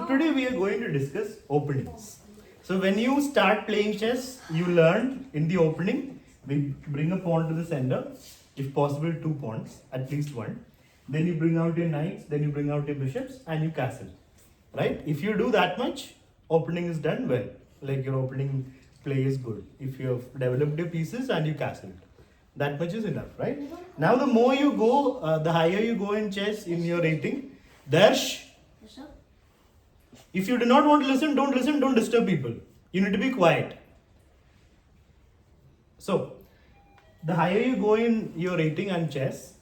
Today we are going to discuss openings. So when you start playing chess, you learn in the opening, we bring a pawn to the center, if possible 2 pawns, at least one. Then you bring out your knights, then you bring out your bishops and you castle. Right? If you do that much, opening is done well. Like your opening play is good. If you have developed your pieces and you castle. That much is enough, right? Now the more you go, the higher you go in chess in your rating. Darsh, if you do not want to listen, don't disturb people. You need to be quiet. So, the higher you go in your rating and chess,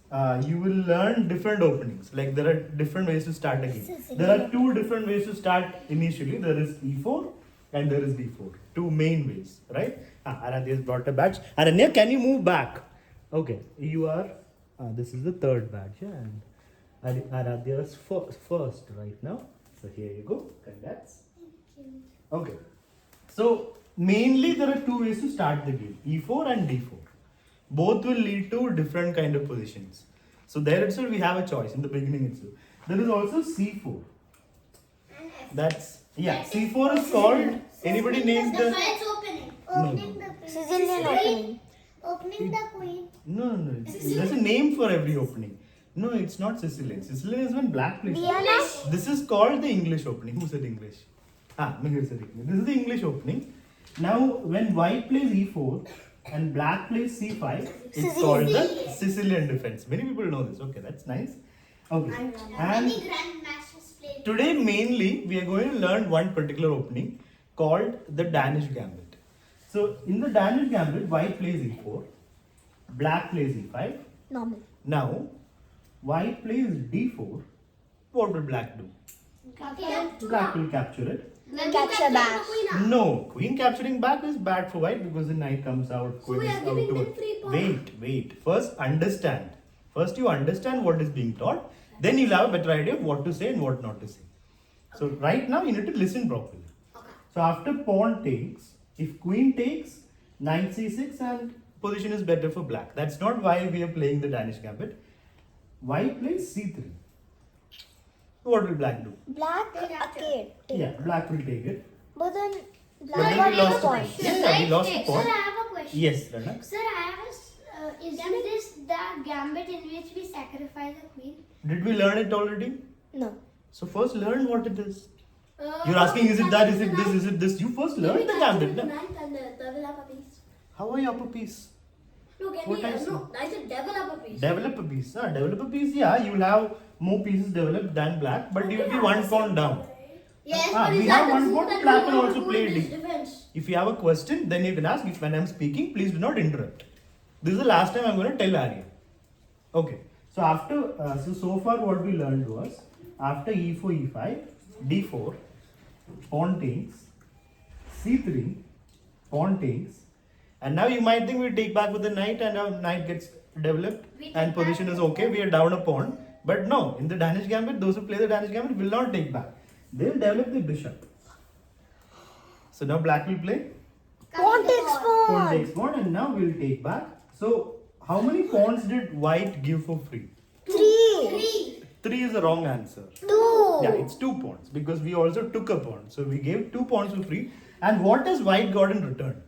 you will learn different openings. Like there are different ways to start a game. There are 2 different ways to start initially. There is E4 and there is D4. 2 main ways, right? Aradhya has brought a badge. Aranya, can you move back? Okay, you are, this is the 3rd badge, yeah, and Aradhya is first right now. So here you go, congrats. Okay, so mainly there are 2 ways to start the game, E4 and D4. Both will lead to different kind of positions. So there itself we have a choice in the beginning itself. There is also C4. That's, yeah, C4 is called, anybody names the... Opening the Sicilian opening. Opening the queen. No. There's a name for every opening. No, it's not Sicilian. Sicilian is when black plays. This is called the English opening. Who said English? Mihir said English. This is the English opening. Now, when white plays E4 and black plays C5, it's called the Sicilian defense. Many people know this. Okay, that's nice. Okay. And today, mainly, we are going to learn one particular opening called the Danish gambit. So, in the Danish gambit, white plays E4, black plays E5. Normal. Now, white plays D4. What will black do? Black will capture it. Capture back. No, queen capturing back is bad for white because the knight comes out. Queen is out to it. Wait. First, understand. First, you understand what is being taught. Then you'll have a better idea of what to say and what not to say. So, right now, you need to listen properly. So, after pawn takes, if queen takes, knight c6 and position is better for black. That's not why we are playing the Danish gambit. White plays c3. What will black do? Black arcade. Yeah, black will take it. But then But black then we got lost a point. Yeah, we lost a Sir, point. I have a question. Yes, Rana. Sir, I have a. Is this the gambit in which we sacrifice the queen? Did we learn it already? No. So first learn what it is. You're asking, is it that, is it this, is it this? You first learn the gambit. Na? How are you up a piece? What I said? I said develop a piece. Develop a piece. Develop a piece, yeah. You will have more pieces developed than black, but you will be 1 pawn down. Yes, We have 1 pawn, black can also play D. If you have a question, then you can ask. If when I'm speaking, please do not interrupt. This is the last time I'm going to tell Arya. Okay. So after, so far what we learned was, after E4, E5, D4, pawn takes, C3, pawn takes, and now you might think we take back with the knight and our knight gets developed and position is okay, we are down a pawn. But no, in the Danish gambit, those who play the Danish gambit will not take back. They will develop the bishop. So now black will play. Pawn takes Pawn pawn. takes pawn and now we'll take back. So how many pawns did white give for free? 3. 3 is the wrong answer. 2. Yeah, it's 2 pawns because we also took a pawn. So we gave 2 pawns for free. And what has white got in return?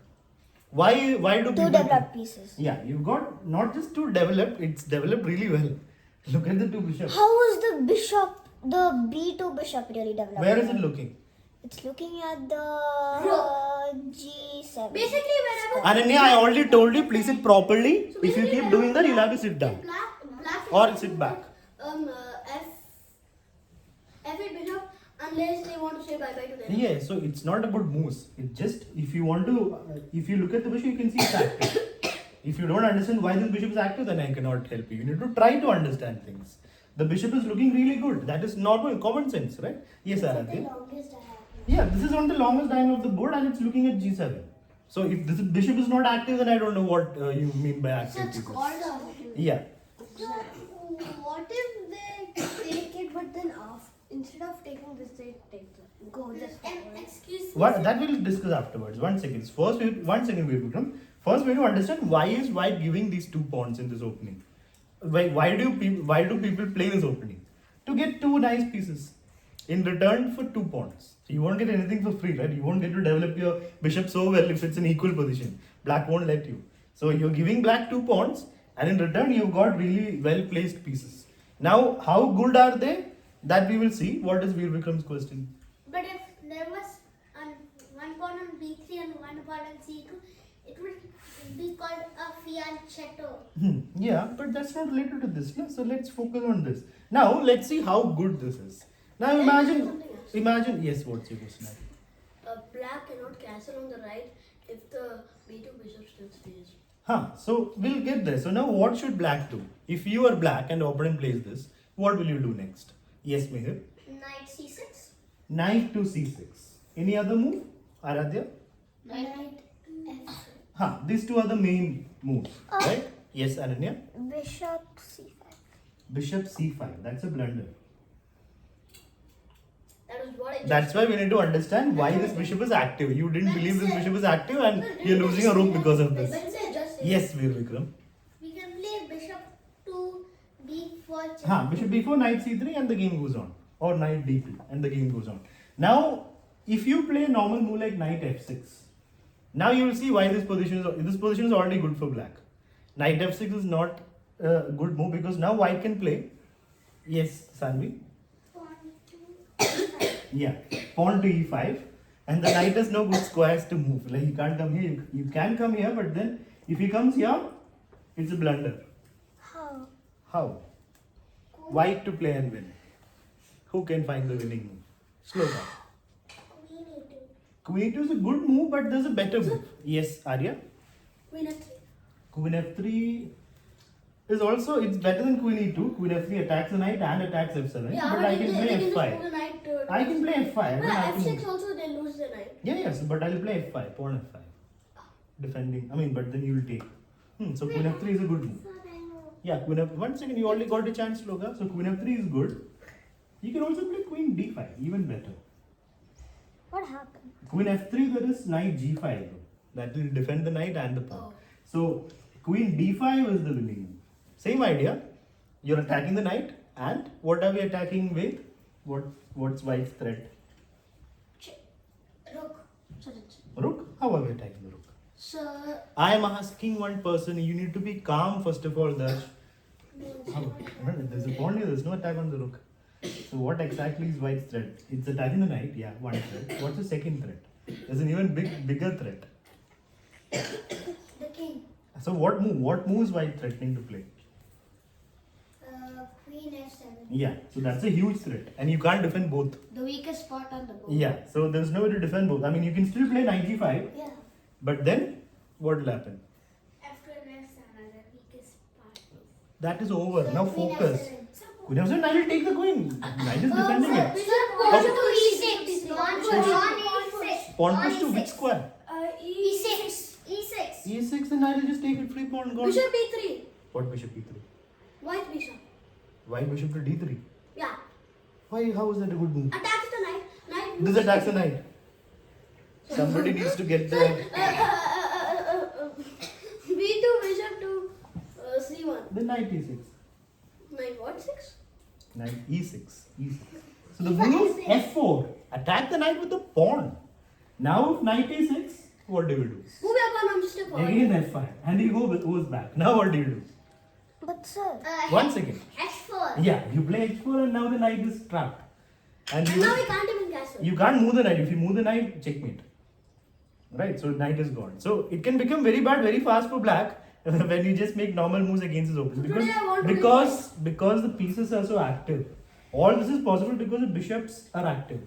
Why do 2 people... developed pieces. Yeah, you got not just 2 developed, it's developed really well. Look at the 2 bishops. How is the bishop, the B2 bishop really developed? Where is it looking? It's looking at the G7. Basically, whenever Ananya, I already told you, please sit properly. If you keep doing that, you'll have to sit down. black Or sit back. F8 bishop, unless they want to say bye bye to them. Yeah, so it's not about moves. It's just, if you want to, if you look at the bishop, you can see it's active. If you don't understand why this bishop is active, then I cannot help you. You need to try to understand things. The bishop is looking really good. That is normal, common sense, right? Yes, Aradhya. Yeah, this is on the longest diagonal of the board and it's looking at G7. So if this bishop is not active, then I don't know what you mean by active. So it's called a... Yeah. So, what if they take it, but then off instead of taking this, they take the go just forward? Excuse me. What that we'll discuss afterwards. 1 second. First, 1 second, wait, Vikram. First, we have to understand why is white giving these 2 pawns in this opening. Why do people play this opening? To get 2 nice pieces. in return for 2 pawns. So you won't get anything for free, right? You won't get to develop your bishop so well if it's an equal position. Black won't let you. So you're giving black 2 pawns, and in return you've got really well placed pieces. Now, how good are they? That we will see. What is Veer Vikram's question? But if there was one pawn on b3 and one pawn on c2, it would be called a fianchetto. Yeah, but that's not related to this. No? So let's focus on this. Now, let's see how good this is. Now imagine, yes, what's your question? Black cannot castle on the right if the b2 bishop still stays. So we'll get there. So now what should black do? If you are black and opponent plays this, what will you do next? Yes, Mihir. Knight c6. Knight to c6. Any other move? Aradhya? Knight f6. These two are the main moves, right? Yes, Ananya? Bishop c5. Bishop c5. That's a blunder. That was what I just That's why we need to understand why this bishop is active. You didn't believe this bishop is active and you're losing a rook because of this. Let's say just say Yes, Veer Vikram. We can play bishop to b4 check. Bishop b4, knight c3 and the game goes on. Or knight d2 and the game goes on. Now, if you play a normal move like knight f6, now you will see why this position is already good for black. Knight f6 is not a good move because now white can play. Yes, Sanvi? Pawn to e5. Yeah, pawn to e5, and the knight has no good squares to move. Like he can't come here. You can come here, but then if he comes here, it's a blunder. How? How? White to play and win. Who can find the winning move? Slow down. Queen e2. Queen e2 is a good move, but there's a better move. Yes, Arya. queen f3. Queen f3 is also, it's better than queen e2. Queen f3 attacks the knight and attacks f7. Yeah, but I can they play can just move f5. the knight to I can play f5. I don't have to f6 move. also they lose the knight. Yeah, yes, but I'll play f5, pawn f5. Defending, but then you'll take. So queen f3 is a good move. Yeah, queen f. One second, you already got a chance, Loga. So queen f3 is good. You can also play queen d5, even better. What happened? Queen f3, there is knight g5. though. That will defend the knight and the pawn. Oh. So queen d5 is the winning move. Same idea. You're attacking the knight, and what are we attacking with? What's white's threat? Rook. Rook? How are we attacking the rook? So, I am asking one person. You need to be calm first of all, Dash. There's a pawn here. There's no attack on the rook. So what exactly is white's threat? It's attacking the knight. Yeah, one threat. What's the second threat? There's an even bigger threat. the king. So what move? What move is white threatening to play? Queen f7. Yeah. So that's a huge threat, and you can't defend both. The weakest spot on the board. Yeah. So there's no way to defend both. You can still play knight g5, Yeah. but then what will happen? F2 and f7 are the weakest part. That is over. So Now queen focus. f7. Queen f7, knight will take the queen. Knight is defending it. Pawn to e6. Pawn to e6. Pawn push to which square? e6. E6. e6, the knight will just take it free pawn. Gone. Bishop b3. What bishop e3? White bishop. White bishop to d3. Yeah. Why? How is that a good move? Attacks the knight. Knight. This attacks the knight. Somebody needs to get the. b2 bishop to c1. The knight e6. Knight what 6? Knight e6. E6. So the move is f4. Attack the knight with the pawn. Now if knight e6, what do you do? Move your pawn. I'm just a pawn. Again f5. And he goes back. Now what do you do? But sir, 1 second. h4. Yeah, you play h4 and now the knight is trapped. And And now we can't even castle. you can't move the knight. If you move the knight, checkmate. Right, so knight is gone. So it can become very bad very fast for black when you just make normal moves against his opponent. Today I want to Because the pieces are so active. All this is possible because the bishops are active.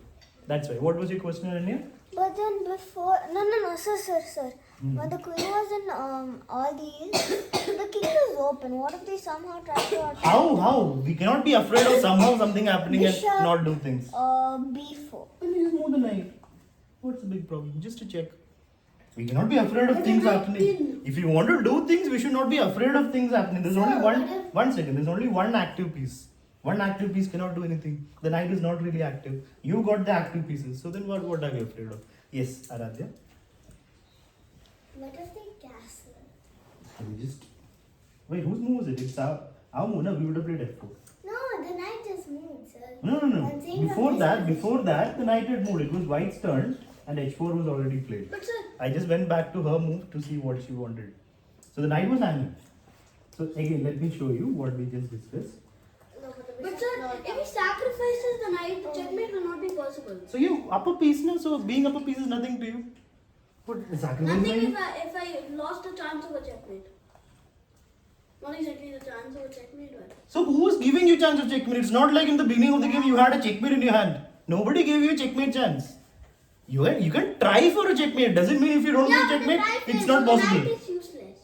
That's why. What was your question, Ananya? but then before, no, sir. When the queen was in all these, the king is open. What if they somehow try to attack? How? We cannot be afraid of somehow something happening Bishop, and not do things. B4. Then we just move the knight. What's the big problem? Just to check. We cannot be afraid of things happening. If you want to do things, we should not be afraid of things happening. There's only one second. There's only one active piece. One active piece cannot do anything. The knight is not really active. You got the active pieces. So then what are we afraid of? Yes, Aradhya. What if they castle? Wait, whose move was it? It's our move. No, we would have played f4. No, the knight just moved, sir. No. I'm saying Before something. that, the knight had moved. It was white's turn, and h4 was already played. But sir, I just went back to her move to see what she wanted. So the knight was hanging. So again, let me show you what we just discussed. but sir, if he sacrifices the knight, the checkmate will not be possible. So you upper piece now. So being upper piece is nothing to you. What sacrifice? Nothing if I lost the chance of a checkmate. Not exactly the chance of a checkmate, but So who was giving you chance of checkmate? It's not like in the beginning of the game you had a checkmate in your hand. Nobody gave you a checkmate chance. You can try for a checkmate. Doesn't mean if you don't get checkmate, it's not The possible. knight is useless.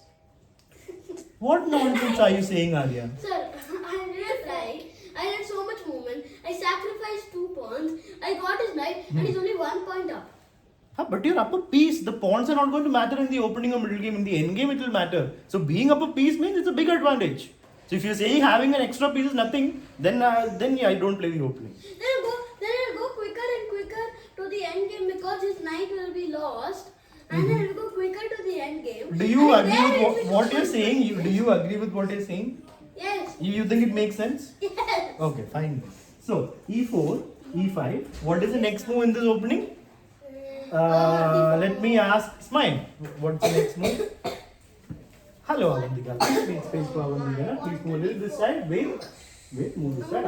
What nonsense are you saying, Arya? Sir, I didn't try. I had so much movement. I sacrificed 2 pawns. I got his knight, and he's only 1 point up. But your upper piece, the pawns are not going to matter in the opening or middle game. In the end game, it will matter. So being upper piece means it's a big advantage. So if you're saying having an extra piece is nothing, then yeah, I don't play the opening. Then it'll go quicker and quicker to the end game because his knight will be lost. And then it'll go quicker to the end game. Do you And agree then with it what will- you're saying? Do you agree with what you're saying? Yes. You think it makes sense? Yes. Okay, fine. So e4, e5. What is the next move in this opening? Let me ask Smile. What's the next move? Hello, Avantika. Please make space for Avantika. Please move a little this side. Wait, move this side.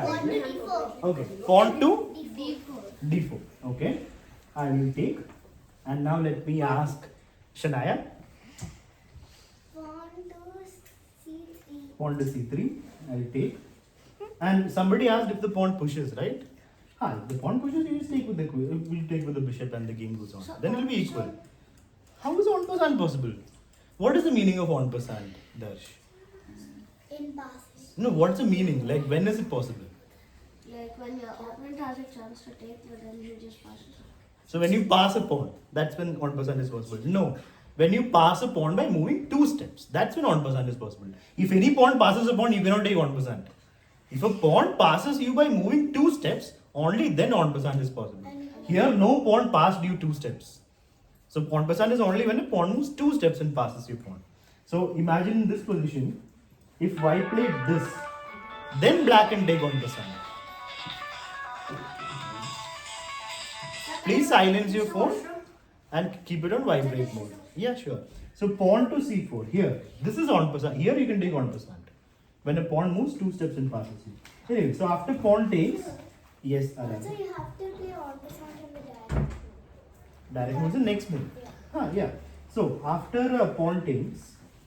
Okay, pawn to d4. Okay, I will take. And now let me ask Shania. Pawn to c3. Pawn to c3. I will take. And somebody asked if the pawn pushes, right? If the pawn pushes, you just take with the we'll take with the bishop and the game goes on. Then it will be equal. How is on passant possible? What is the meaning of on passant, Darsh? In passes. No, what's the meaning? Like when is it possible? Like when your opponent has a chance to take, but then you just pass it. So when you pass a pawn, that's when on passant is possible. No, when you pass a pawn by moving 2 steps, that's when on passant is possible. If any pawn passes a pawn, you cannot take on passant. If a pawn passes you by moving 2 steps, only then en passant is possible. Here, no pawn passed you 2 steps. So en passant is only when a pawn moves 2 steps and passes your pawn. So imagine in this position, if white played this, then black can take en passant. Please silence your phone and keep it on vibrate mode. Yeah, sure. So pawn to c4. Here, this is en passant. Here you can take en passant. When a pawn moves 2 steps and passes you. Anyway, so after pawn takes, yes, So Arun. you have to play on passant in the direct. Direct move is the next move. Yeah. So after pawn takes,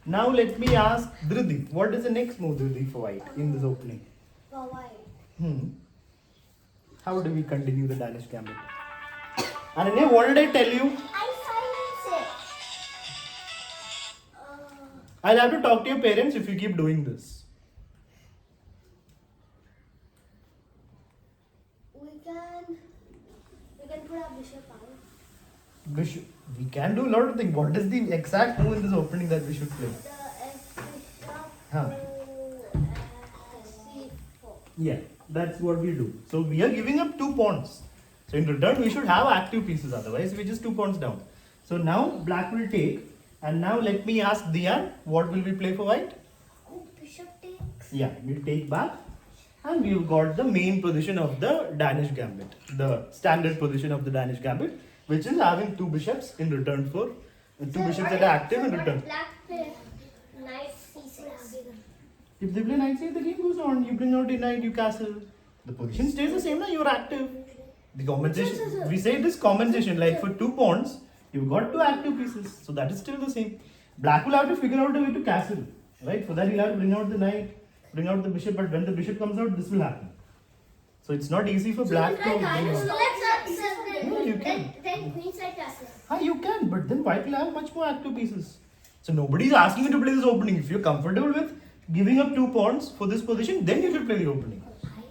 now let me ask Dhridi. What is the next move, Dhridi, for white in this opening? For white. How do we continue the Danish gambit? Ananya, what did I tell you? I silence it. I'll have to talk to your parents if you keep doing this. We can put our bishop out. Bishop. We can do a lot of things. What is the exact move in this opening that we should play? The f bishop Huh. to c4. Yeah, that's what we do. So we are giving up 2 pawns. So in return, we should have active pieces. Otherwise, we just 2 pawns down. So now black will take. And now let me ask Dian, what will we play for white? Oh, bishop takes. Yeah, we'll take back. And we've got the main position of the Danish gambit. The standard position of the Danish gambit, which is having 2 bishops in return for 2 bishops that are active in return. Black play knight c6. If they play knight c8, the game goes on. You bring out a knight, you castle. The position stays the same now, you're active. The compensation, we say this compensation, like for 2 pawns, you've got 2 active pieces. So that is still the same. Black will have to figure out a way to castle. Right? For that, he'll have to bring out the knight, bring out the bishop, but when the bishop comes out, this will happen. So it's not easy for black to bring out. No, you can. Then queen side castle. You can, but then white will have much more active pieces. So nobody is asking you to play this opening. If you're comfortable with giving up 2 pawns for this position, then you should play the opening.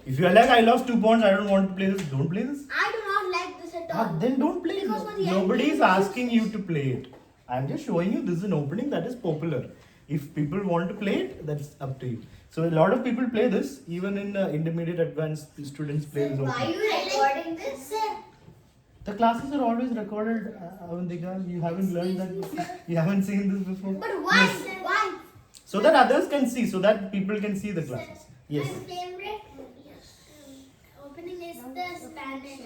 If you are like, I lost 2 pawns, I don't want to play this, don't play this. I do not like this at all. Then don't play it. Because for the Nobody end is game, asking you to play it. I'm just showing you this is an opening that is popular. If people want to play it, that's up to you. So a lot of people play this, even in intermediate advanced students play this Why are opening. you recording this? The classes are always recorded, Avantika. You haven't learned that. You haven't seen this before. But why? Yes. Why? So that others can see, so that people can see the classes. Yes. My favorite. the Spanish.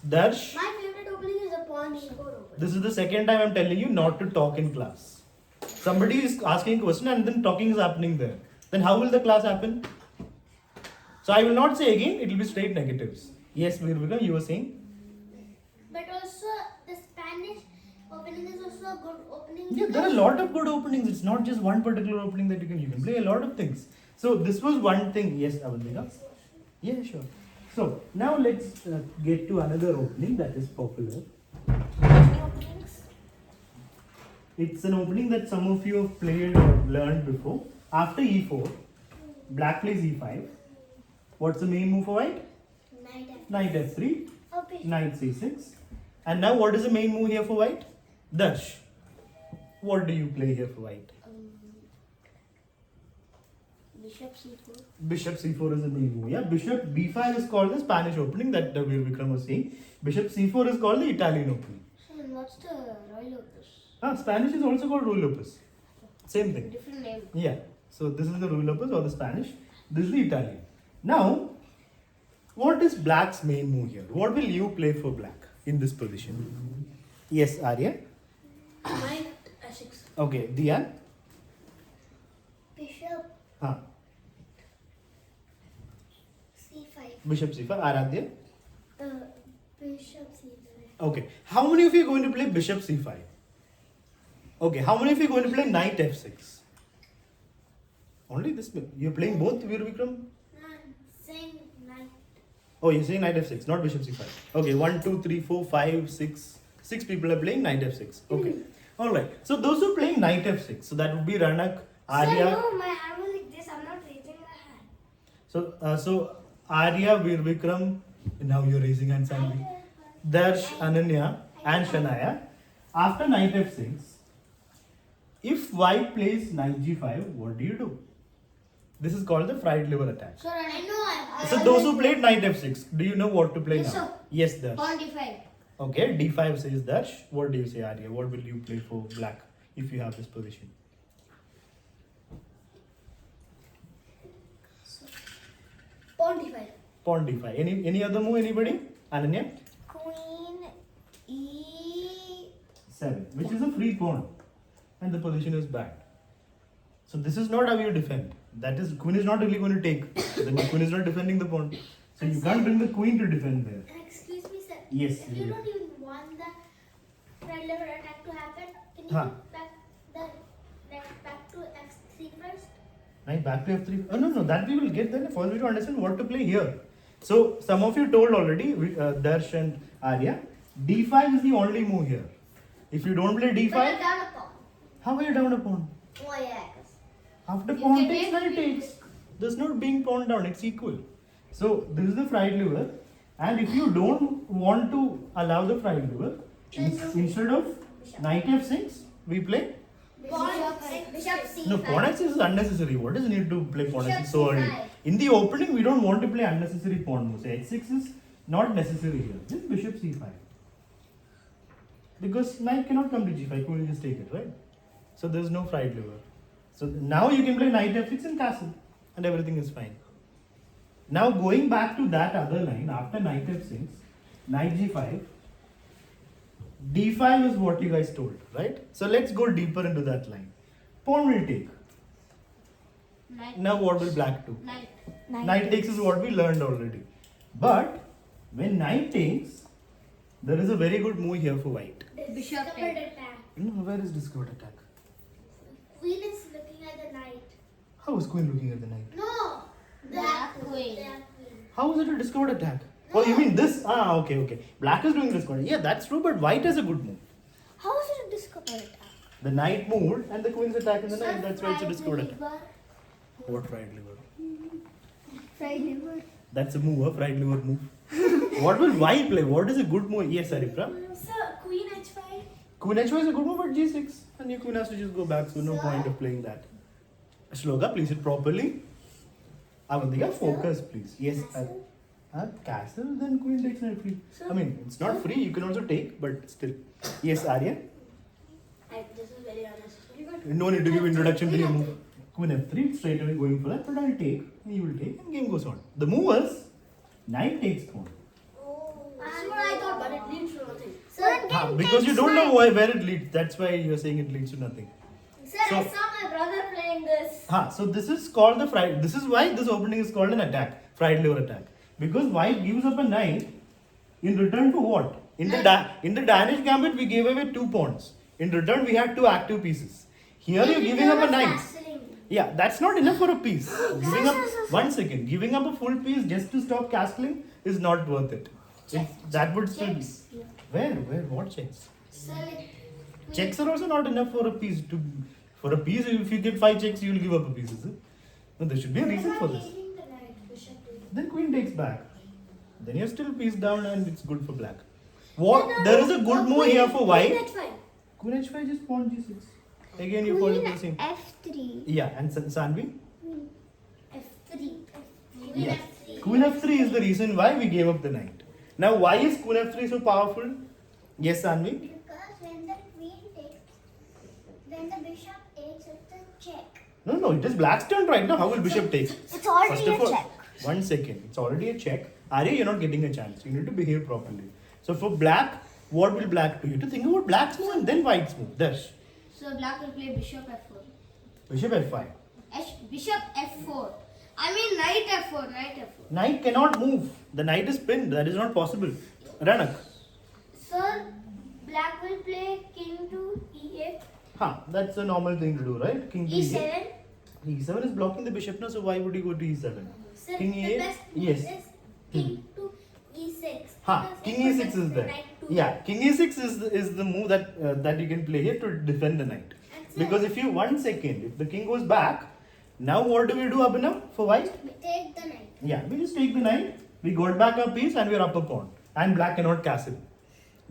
Darsh, My favorite opening is a pawn e4 opening. this is the second time I'm telling you not to talk in class. Somebody is asking a question and then talking is happening there. Then how will the class happen? So I will not say again, it will be straight negatives. Yes, Virvika, you were saying? But also the Spanish opening is also a good opening. Yeah, there are a lot of good openings. It's not just one particular opening that you can play a lot of things. So this was one thing. Yes, Avandhika? Yeah, sure. So now let's get to another opening that is popular. Any openings? It's an opening that some of you have played or learned before. After e4, black plays e5. What's the main move for white? Knight f3, knight c6. And now what is the main move here for white? Darsh. What do you play here for white? Bishop c4. Bishop c4 is the main move. Yeah, bishop b5 is called the Spanish opening that Veer Vikram was saying. Bishop c4 is called the Italian opening. So what's the royal opus? Spanish is also called Rule Opus. Same thing. Different name. Yeah. So this is the Rule Opus or the Spanish. This is the Italian. Now, what is black's main move here? What will you play for black in this position? Yes, Arya. Knight f6. Okay, Dian. Bishop Huh. c5. Bishop c5. Aradhya. Bishop c5. Okay. How many of you are going to play bishop c5? Okay. How many of you are going to play knight f6? Only this. You're playing both, Veer Vikram? No, saying knight. Oh, you're saying knight f6, not bishop c5. Okay, 1, 2, 3, 4, 5, 6. 6 people are playing knight f6. Okay. Alright. So those who are playing knight f6, so that would be Ranak, Arya. Sir, no, my hand was like this. I'm not raising my hand. So Arya, Veer Vikram, now you're raising hands, Sanvi. Darsh, Ananya, and Shanaya. After knight f6, if white plays knight g5, what do you do? This is called the fried liver attack. Sir, I know. So those who played knight f6, do you know what to play Yes, now? sir. Yes, Darsh. Pawn d5. Okay, d5 says Darsh. What do you say, Arya? What will you play for black if you have this position? Pawn d5. Pawn d5. Any other move? Anybody? Ananya? Queen E7, which is a free pawn, and the position is bad. So this is not how you defend. That is, queen is not really going to take. The queen is not defending the pawn. So you can't bring the queen to defend there. Excuse me, sir. Yes. If you don't even want the fried liver attack to happen, can you Huh. put back to f3 first? Knight back to f3. Oh, no, that we will get then. First we need to understand what to play here. So some of you told already, Darsh and Arya, d5 is the only move here. If you don't play But you're d5, down a pawn. how are you down a pawn? Oh yeah, 'cause After You pawn can takes, take knight takes. There's not being pawn down, it's equal. So this is the fried liver. And if you don't want to allow the fried liver, instead of knight f6, we play. Bishop c5. No, pawn f6 is unnecessary. What does it need to play pawn f6 so early? C5. In the opening, we don't want to play unnecessary pawn moves. h6 is not necessary here. Just bishop c5. Because knight cannot come to g5, queen will just take it, right? So there's no fried liver. So now you can play knight f6 and castle, and everything is fine. Now going back to that other line, after knight f6, knight g5, d5 is what you guys told, right? So let's go deeper into that line. Pawn will take. Knight. Now what will black do? Knight. Knight takes is what we learned already. But when knight takes, there is a very good move here for white. Bishop Discovered take. attack. No, where is discovered attack? Queen is looking at the knight. How is queen looking at the knight? No. Black queen. Black queen. How is it a discovered attack? Oh, you mean this? Okay. Black is doing discovered. Yeah, that's true, but white has a good move. How is it a discovered attack? The knight moved and the queen's attacking the knight. That's why it's a Fried discovered attack. liver. What fried liver? Fried liver. That's a move, a fried liver move. What will white play? What is a good move? Yes, Aripra. So queen h5. Queen h5 is a good move, but g6. And your queen has to just go back, so no point of playing that. Shloka, please it properly. Avantika, focus, please. Yes. Castle, then queen takes knight free. I mean, it's not free, you can also take, but still. Yes, Arya? This is very unnecessary. No need to give introduction to your move. Queen f3, straight away going for that, but I'll take, and you will take, and game goes on. The move was Knight takes pawn. That's what I thought, but it leads to nothing. Sir, Because you don't know where it leads. That's why you're saying it leads to nothing. sir, So- I saw my brother playing this. So this is called the fried. This is why this opening is called an attack, fried liver attack. Because white gives up a knight in return for what? In the Danish gambit, we gave away 2 pawns. In return, we had 2 active pieces. Here you're giving up a knight. Yeah, that's not enough for a piece. Giving up 1 second, giving up a full piece just to stop castling is not worth it. That would still be. Where? What checks? Sir, like, Checks are also not enough for a piece. For a piece, if you get 5 checks, you will give up a piece, is it? No, there should be a reason for this. Then queen takes back. Then you're still piece down and it's good for black. What? There is a good move here for white. Queen h5 just pawn g6. Again you fall into the same. F3. Yeah, and Sanvi? F3. Yes. Queen f3 is the reason why we gave up the knight. Now why is queen f3 so powerful? Yes, Sanvi? Because when the queen takes, when the bishop takes, it's a check. No, it is black's turn right now. How will bishop take? It's already First of a all, check. 1 second. It's already a check. Arya, you're not getting a chance. You need to behave properly. So for black, what will black do? You have to think about black's move and then white's move. Dash. So black will play bishop f4. Bishop f5. Bishop f4. I mean knight f4. Knight f4. Knight cannot move. The knight is pinned. That is not possible. Ranak. Sir, black will play king to e8. That's a normal thing to do, right? King to e8. e7. E7 is blocking the bishop now, so why would you go to e7? Sir, King the e8? best move Yes. is king to e6. King e6 is there. Yeah, king e6 is the move that you can play here to defend the knight. Because if you 1 second, if the king goes back, now what do we do, Abhinav, for white? Take the knight. Yeah, we just take the knight, we got back our piece and we are up a pawn. And black cannot castle.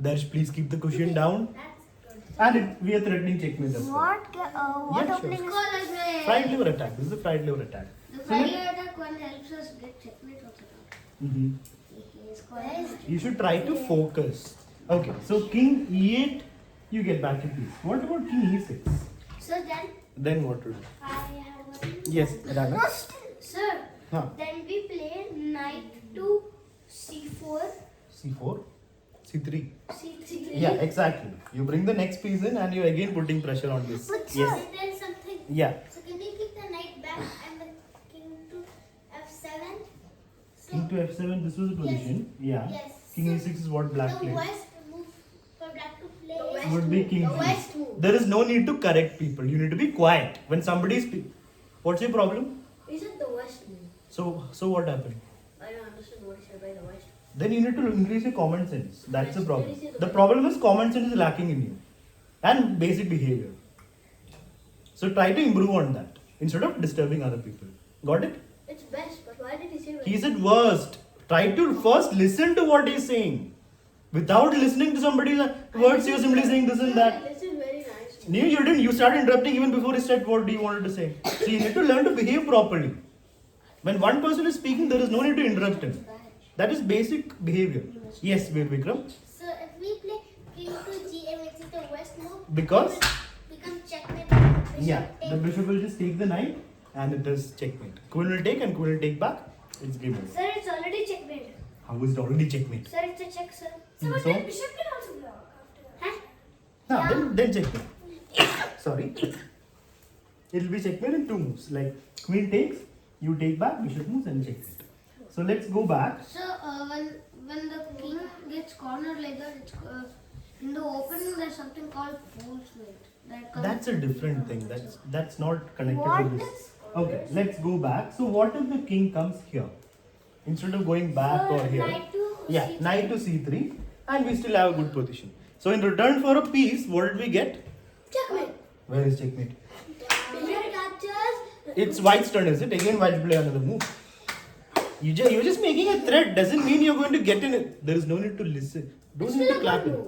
Darsh, please keep the cushion down. That's good. And we are threatening checkmate as well. What Yeah, sure. opening is Call as a Fried liver attack. This is the fried liver attack. the So fried let- liver attack one helps us get checkmate also. Mhm. He is called. You should try to focus. Okay, so king e8, you get back your piece. What about king e6? So then Then what to do? I have one. Yes, Rana. Sir, Huh. then we play knight to c4, C4, C3. c3. Yeah, exactly. You bring the next piece in and you're again putting pressure on this. But Yes. And then something. Yeah. So can we keep the knight back and the king to f7? So King to f7, this was the position. Yeah. Yes. King e6 is what black the plays. worst move for black to play The is west Would be king The e6. west move. There is no need to correct people. You need to be quiet. When somebody is... What's your problem? He said the west move. So what happened? I don't understand what he said by the west. Then you need to increase your common sense. That's the problem. The problem is common sense is lacking in you. And basic behavior. So try to improve on that. Instead of disturbing other people. Got it? It's best, but why did he say west? He said worst. Try to first listen to what he's saying. Without listening to somebody's words, you're simply saying this and that. Listen very nice. No, you didn't. You started interrupting even before he said what he wanted to say. So you need to learn to behave properly. When one person is speaking, there is no need to interrupt him. That is basic behavior. Yes, Veer Vikram. So if we play king to g8, which is the worst move, Because? it will become checkmate. Bishop Yeah, the takes. bishop will just take the knight and it is checkmate. Queen will take and queen will take back. It's game over. Sir, it's already checkmate. How is it already checkmate? Sir, it's a check, sir. So? bishop can also block after that. Huh? Then checkmate. Sorry. It will be checkmate in 2 moves. Like queen takes, you take back, bishop moves and checkmate. So let's go back. So when the king gets cornered like that, it's in the opening there's something called false weight. That's a different thing. That's not connected What to this. Okay, let's go back. So what if the king comes here? Instead of going back or here. Yeah, knight to c3 and we still have a good position. So in return for a piece, what did we get? checkmate. Where is checkmate? Bishop captures. It's white's turn, is it? Again white play another move. You're just making a threat. Doesn't mean you're going to get in it. There is no need to listen. Don't need to clap it.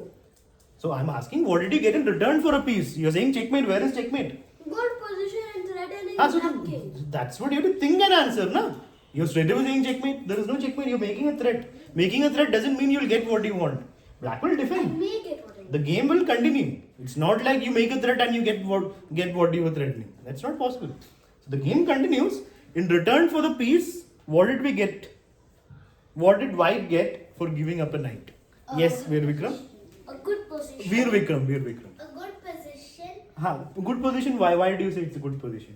So I'm asking, what did you get in return for a piece? You're saying checkmate. Where is checkmate? Good position and threatening So black king. that's what you have to think and answer, na? You're straight away saying checkmate. There is no checkmate. You're making a threat. Making a threat doesn't mean you'll get what you want. Black will defend. Make it what I The game will continue. It's not like you make a threat and you get what you were threatening. That's not possible. So the game continues. In return for the piece, what did we get? What did white get for giving up a knight? Yes, Veer Vikram. A good position. Veer Vikram. A good position Good position. Why do you say it's a good position?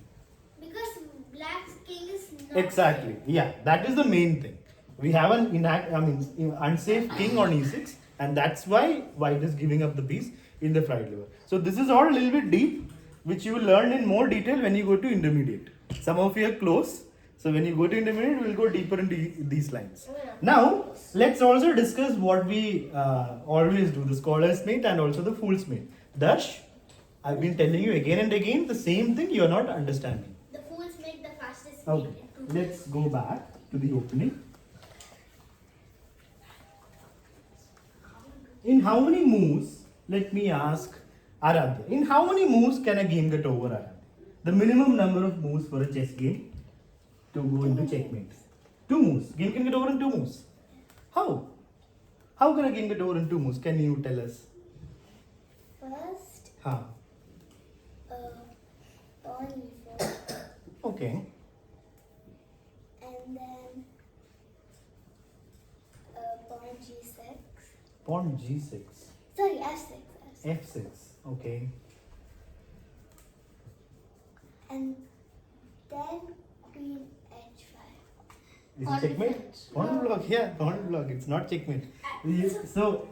because black's king is not. Exactly. Yeah, that is the main thing. We have an unsafe king on e6, and that's why white is giving up the piece in the fried liver. So this is all a little bit deep, which you will learn in more detail when you go to intermediate. Some of you are close, so when you go to intermediate, we'll go deeper into these lines. Now, let's also discuss what we always do: the scholar's mate and also the fool's mate. Darsh, I've been telling you again and again the same thing. You are not understanding. The fools make the fastest Okay, mate. let's go back to the opening. In how many moves, let me ask Aradhya, in how many moves can a game get over, Aradhya? The minimum number of moves for a chess game to go into checkmate. 2 moves. Game can get over in 2 moves. How? How can a game get over in 2 moves? Can you tell us? First, Huh. pawn e4, Okay. and then pawn g6. Pawn G6. Sorry, f6. F6. Okay. And then queen h5. Is it checkmate? Pawn block. Yeah, pawn block. It's not checkmate. So,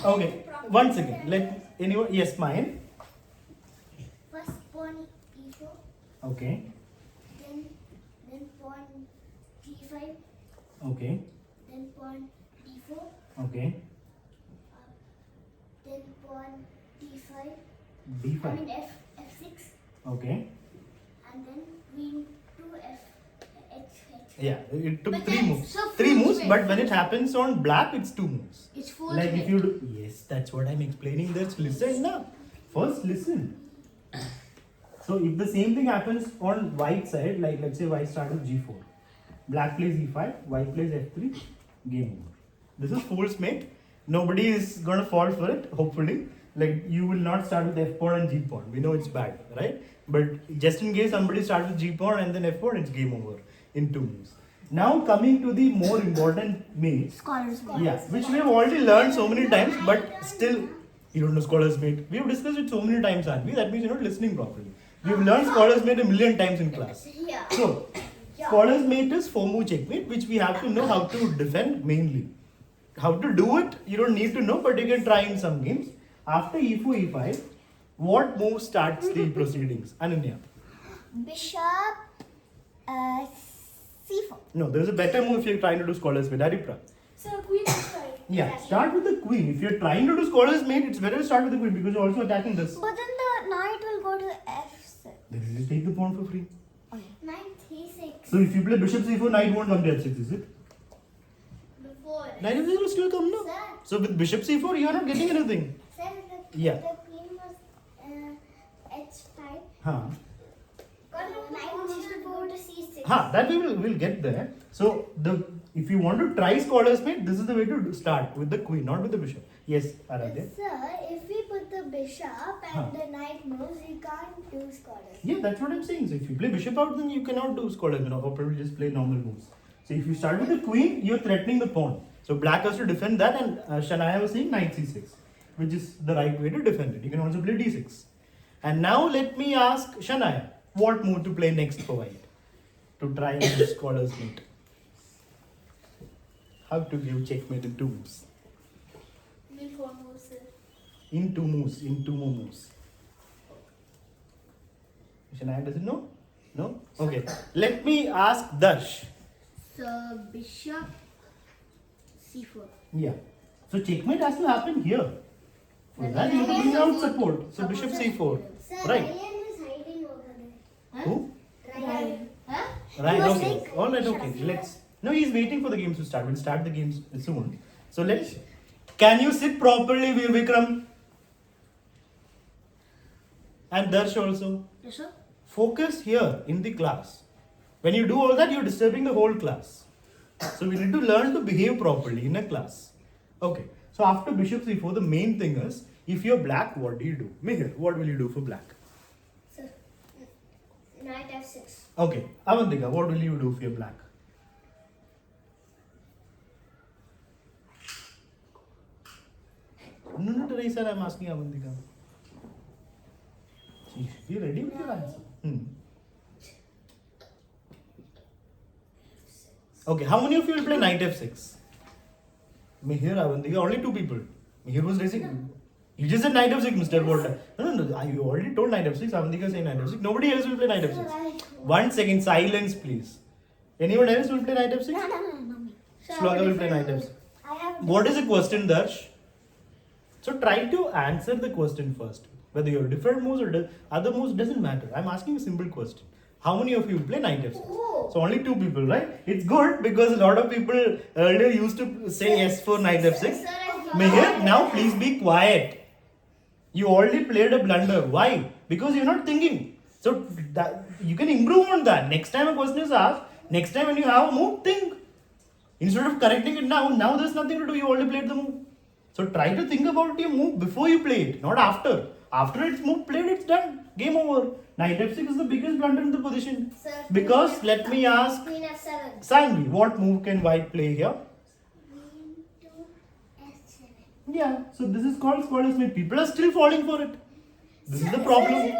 okay. One second. Let anyone. Yes, mine. First pawn e4, Okay. then pawn d5, Okay. then pawn d4, Okay. then pawn d5. I D5. mean f6, Okay. and then queen to h8. Yeah, it took But 3 that's moves. so 3 moves, fool's but when it happens on black, it's 2 moves. It's fool's Like mate. if you do. Yes, that's what I'm explaining. Just listen now. First, listen. So if the same thing happens on white side, like let's say white starts with g4, black plays e5, white plays f3, game over. This is fool's mate. Nobody is gonna fall for it. Hopefully, like you will not start with f pawn and g pawn. We know it's bad, right? But just in case somebody starts with g pawn and then f pawn, it's game over in 2 moves. Now coming to the more important mate. Scholars. Yeah, which we have already learned so many times, but still, you don't know scholar's mate. We have discussed it so many times, aren't we? That means you're not listening properly. We have learned scholar's mate a million times in class. Yeah. So, scholar's mate is 4 move checkmate, which we have to know how to defend mainly. How to do it, you don't need to know, but you can try in some games. After e4, e5, what move starts the proceedings? Ananya. Bishop c4. No, there's a better move if you're trying to do scholar's mate. Haripra. So queen h5. Yeah, start with the queen. If you're trying to do scholar's mate, it's better to start with the queen because you're also attacking this. But then the knight will go to f6. Then you just take the pawn for free. Knight c6. So if you play bishop c4, knight won't come to f6, is it? Before. Knight f6 will still come, no? Sir, So with bishop c4, you are not getting anything. sir, Yeah. the queen was h5. Huh. Knight should go to c6. That we will get there. So if you want to try scholar's mate, this is the way to start with the queen, not with the bishop. Yes, Aradhya. Sir, if we put the bishop and Huh. the knight moves, we can't do scholars. Yeah, that's what I'm saying. So if you play bishop out, then you cannot do scholar's mate. Or probably just play normal moves. So if you start with the queen, you're threatening the pawn. So black has to defend that, and Shania was saying knight c6, which is the right way to defend it. You can also play d6. And now let me ask Shania, what move to play next for white to try and do scholar's mate? How to give checkmate in 2 moves? Queen 4 moves, sir. In 2 moves, in 2 more moves. Shania doesn't know? No? Okay. Let me ask Darsh. So bishop c4. Yeah. So checkmate has to happen here. For that you're bringing out support. So bishop c4. Sir, Right. Ryan is hiding over there. Who? Ryan. Huh? Right, He was okay. like, Alright, okay. Let's. No, he's waiting for the games to start. We'll start the games soon. So let's. Can you sit properly, Veer Vikram? And Darsh also. Yes, sir. Focus here in the class. When you do all that, you're disturbing the whole class. So we need to learn to behave properly in a class. Okay. So after bishop c4, the main thing is, if you're black, what do you do? Mihir, what will you do for black? Sir, knight f6. Okay. Avantika, what will you do if you're black? No, Teresa, I'm asking Avantika. Be ready with your answer. Okay, how many of you will play knight f6? Mihir, Avantika, only 2 people. Mihir was raising. You just said knight f6, Mr. Volta. No, you already told knight f6. Avantika saying knight f6. Nobody else will play knight f6. 1 second, silence, please. Anyone else will play knight f6? No. Shloka will play knight f6. I have. What is the question, Darsh? So try to answer the question first. Whether you're different moves or other moves doesn't matter. I'm asking a simple question. How many of you will play knight f6? So only 2 people, right? It's good because a lot of people earlier used to say yes for knight f6. Mihir, now please be quiet. You already played a blunder. Why? Because you're not thinking. So that, you can improve on that. Next time a question is asked, next time when you have a move, think. Instead of correcting it now there's nothing to do. You already played the move. So try to think about your move before you play it, not after. After it's move played, it's done. Game over. Knight f6 is the biggest blunder in the position. Sir, Because let me ask Queen f7. Sanvi, what move can white play here? Queen to f7. Yeah, so this is called squatter snake. People are still falling for it. This is the problem.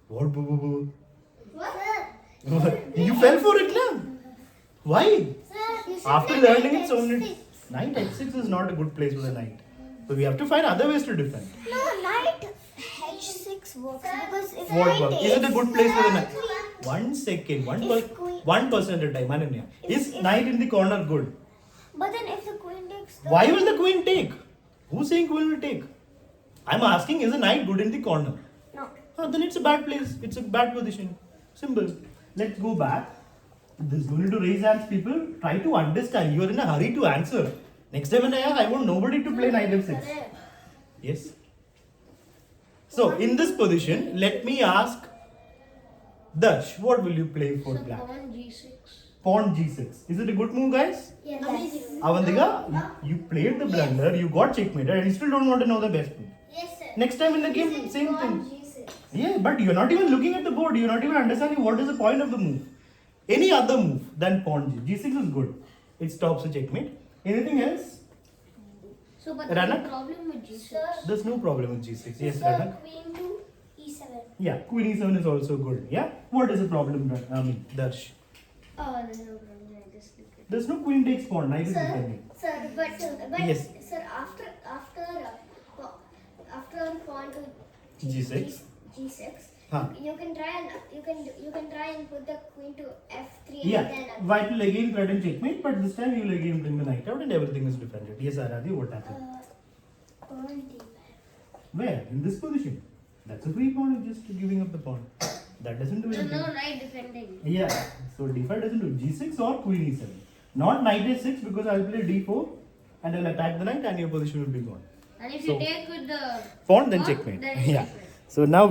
What boo boo boo? What? You fell for it now. Why? Sir, you should After play learning knight it so many. h6. Knight h6 is not a good place for the knight. So we have to find other ways to defend. No, knight h6 works because if What knight work? Is it a good place for the knight? Queen. 1 second, If queen- 1% at a time, Ananya. Is If- knight in the corner good? But then if the queen takes the Why will the queen take? Who's saying queen will take? I'm asking, is a knight good in the corner? No. Then it's a bad place. It's a bad position. Simple. Let's go back. This is going to raise hands, people. Try to understand. You are in a hurry to answer. Next time when I ask, I want nobody to play knight f6. Yes. So in this position, let me ask Darsh, what will you play for black? Pawn g6. Pawn g6. Is it a good move, guys? Yes. Avantika, you played the blunder, you got checkmated, and you still don't want to know the best move. Yes, sir. Next time in the game, same Pawn thing. g6. Yeah, but you're not even looking at the board. You're not even understanding what is the point of the move. Any other move than pawn g. G6 is good. It stops the checkmate. Anything else? So, but Ranak? there's a problem with g6. Sir, There's no problem with g6. Yes, sir, Ranak. queen to e7. Yeah, queen e7 is also good. Yeah. What is the problem, Darsh? Oh, there's no problem. I just look at There's no queen takes pawn. Knight is Sir, defending. but Yes. sir, after pawn to G6. G6, Huh. you can try and put the queen to f3 Yeah, and then white will again try to checkmate, but this time you will again bring the knight out and everything is defended. Yes, Aradhi, what happened? pawn d5. Where? In this position. That's a free pawn, you're just giving up the pawn. That doesn't do no, anything. no, right defending. Yeah, so d5 doesn't do G6 or queen e7. Not knight h6 because I'll play d4 and I'll attack the knight and your position will be gone. And if So- you take with the Pawn then pawn, checkmate. then Yeah. checkmate. So now